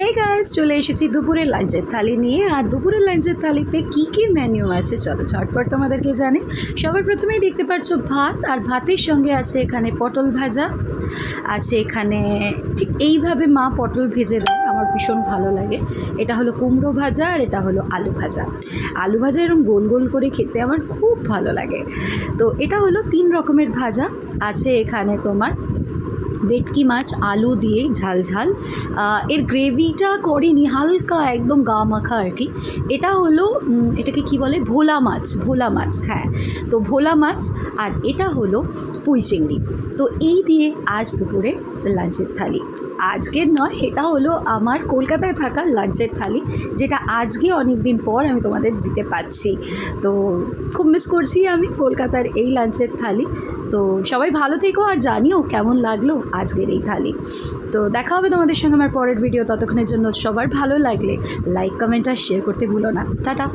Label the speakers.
Speaker 1: এই গাইস চলে এসেছি দুপুরের লাঞ্চের থালি নিয়ে। আর দুপুরের লাঞ্চের থালিতে কি মেনু আছে চলো ঝটপট তোমাদেরকে জানি। সবার প্রথমেই দেখতে পাচ্ছ ভাত, আর ভাতের সঙ্গে আছে এখানে পটল ভাজা আছে। এখানে ঠিক এইভাবে মা পটল ভেজে দেয়, আমার ভীষণ ভালো লাগে। এটা হলো কুমড়ো ভাজা, আর এটা হলো আলু ভাজা। আলু ভাজা এরকম গোল গোল করে খেতে আমার খুব ভালো লাগে। তো এটা হলো 3 রকমের ভাজা আছে। এখানে তোমার ভেটকি মাছ আলু দিয়ে ঝাল ঝাল, এর গ্রেভিটা করেনি, হালকা একদম গা মাখা আর কি। এটা হলো এটাকে কি বলে, ভোলা মাছ, ভোলা মাছ, হ্যাঁ। তো ভোলা মাছ, আর এটা হলো পুঁই চিংড়ি। তো এই দিয়ে আজ দুপুরে লাঞ্চের থালি। আজকের নয়, এটা হলো আমার কলকাতায় থাকা লাঞ্চের থালি, যেটা আজকে অনেক দিন পর আমি তোমাদের দিতে পারছি। তো খুব মিস করছি আমি কলকাতার এই লাঞ্চের থালি। তো সবাই ভালো থেকো, আর জানিও কেমন লাগলো আজকের এই থালি। তো দেখা হবে তোমাদের সঙ্গে আমার পরের ভিডিও। ততক্ষণের জন্য সবার ভালো লাগলে লাইক, কমেন্ট আর শেয়ার করতে ভুলো না। টাটা।